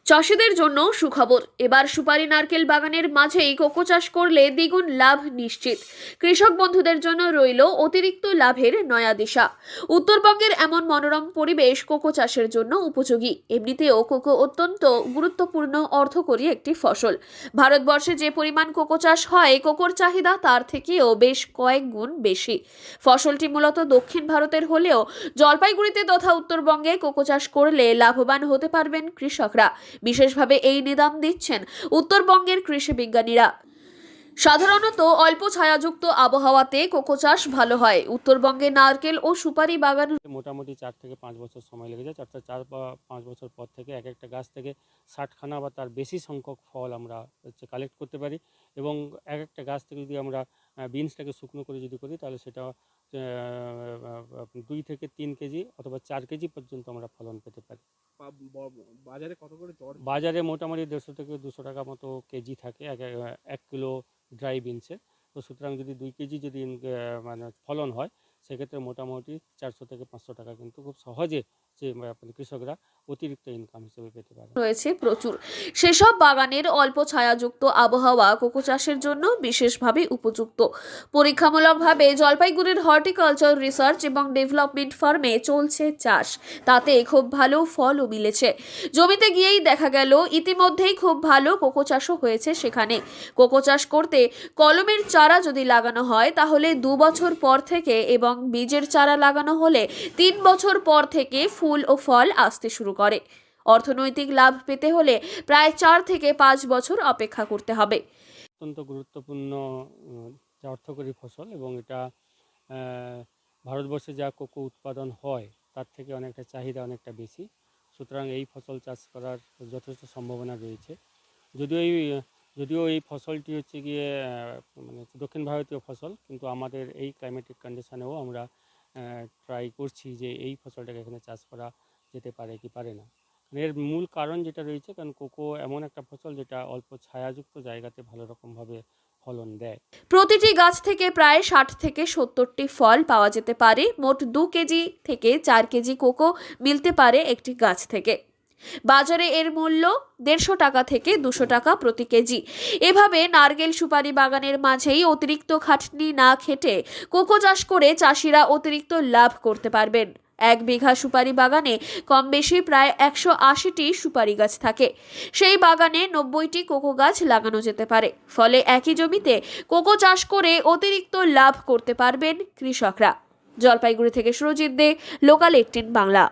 চাষিদের জন্য সুখবর। এবার সুপারি নারকেল বাগানের মাঝেই কোকো চাষ করলে দ্বিগুণ লাভ নিশ্চিত। কৃষক বন্ধুদের জন্য রইল অতিরিক্ত লাভের নয়া দিশা। উত্তরবঙ্গের এমন মনোরম পরিবেশ কোকো চাষের জন্য উপযোগী। এমনিতেও কোকো অত্যন্ত গুরুত্বপূর্ণ অর্থকরী একটি ফসল। ভারতবর্ষে যে পরিমাণ কোকো চাষ হয়, কোকোর চাহিদা তার থেকেও বেশ কয়েক গুণ বেশি। ফসলটি মূলত দক্ষিণ ভারতের হলেও জলপাইগুড়িতে তথা উত্তরবঙ্গে কোকো চাষ করলে লাভবান হতে পারবেন কৃষকরা। বিশেষভাবে এই নিদান দিচ্ছেন উত্তরবঙ্গের কৃষি বিজ্ঞানীরা। সাধারণত অল্প ছায়াযুক্ত আবহাওয়াতে কোকো চাষ ভালো হয়। উত্তরবঙ্গে নারকেল ও সুপারি বাগান মোটামুটি 4 থেকে 5 বছর সময় লেগে যায়। অর্থাৎ 4 বা 5 বছর পর থেকে এক একটা গাছ থেকে 60খানা বা তার বেশি সংখ্যক ফল আমরা কালেক্ট করতে পারি। এবং এক একটা গাছ থেকে যদি আমরা বিনসটাকে শুকনো করে যদি করি, তাহলে সেটা 2 থেকে 3 কেজি অথবা 4 কেজি পর্যন্ত আমরা ফলন পেতে পারি। বাজারে কত করে দর? বাজারে মোটামুটি 150 থেকে 200 টাকা মতো কেজি থাকে 1 কিলো ড্রাই বিনসে। তো সুতরাং যদি 2 কেজি যদি মানে ফলন হয়, সেক্ষেত্রে মোটামুটি 400 থেকে 500 টাকা কিন্তু খুব সহজে যে কৃষকরা অতিরিক্ত ইনকাম হিসেবে পেতে পারে। রয়েছে প্রচুর। সেসব বাগানের অল্প ছায়াযুক্ত আবহাওয়া কোকো চাষের জন্য বিশেষভাবে উপযুক্ত। পরীক্ষামূলকভাবে জলপাইগুড়ির হর্টিকালচার রিসার্চ এবং ডেভেলপমেন্ট ফার্মে চলছে চাষ। তাতে খুব ভালো ফলও মিলেছে। জমিতে গিয়েই দেখা গেল ইতিমধ্যেই খুব ভালো কোকো চাষও হয়েছে সেখানে। কোকো চাষ করতে কলমের চারা যদি লাগানো হয়, তাহলে 2 বছর পর থেকে, এবং বীজের চারা লাগানো হলে 3 বছর পর থেকে ফুল ও ফল আসতে শুরু করে। অর্থনৈতিক লাভ পেতে হলে প্রায় 4 থেকে 5 বছর অপেক্ষা করতে হবে। অত্যন্ত গুরুত্বপূর্ণ যে অর্থকরী ফসল, এবং এটা ভারতবর্ষে যা কোকো উৎপাদন হয় তার থেকে অনেকটা চাহিদা অনেকটা বেশি। সুতরাং এই ফসল চাষ করার যথেষ্ট সম্ভাবনা রয়েছে। যদিও এই ফসলটি হচ্ছে গিয়ে মানে দক্ষিণ ভারতীয় ফসল, কিন্তু আমাদের এই ক্লাইমেটিক কন্ডিশনেও আমরা ট্রাই করছি যে এই ফসলটাকে এখানে চাষ করা যেতে পারে কি পারে না। এর মূল কারণ যেটা রয়েছে, কারণ কোকো এমন একটা ফসল যেটা অল্প ছায়াযুক্ত জায়গাতে ভালো রকমভাবে ফলন দেয়। প্রতিটি গাছ থেকে প্রায় 60 থেকে 70টি ফল পাওয়া যেতে পারে। মোট 2 কেজি থেকে 4 কেজি কোকো মিলতে পারে একটি গাছ থেকে। বাজারে এর মূল্য 150 টাকা থেকে 200 টাকা প্রতি কেজি। এভাবে নারকেল সুপারি বাগানের মাঝেই অতিরিক্ত খাটনি না খেটে কোকো চাষ করে চাষিরা অতিরিক্ত লাভ করতে পারবেন। 1 বিঘা সুপারি বাগানে কম বেশি প্রায় 180টি সুপারি গাছ থাকে। সেই বাগানে 90টি কোকো গাছ লাগানো যেতে পারে। ফলে একই জমিতে কোকো চাষ করে অতিরিক্ত লাভ করতে পারবেন কৃষকরা। জলপাইগুড়ি থেকে সুরজিৎ দে, লোকাল 18 বাংলা।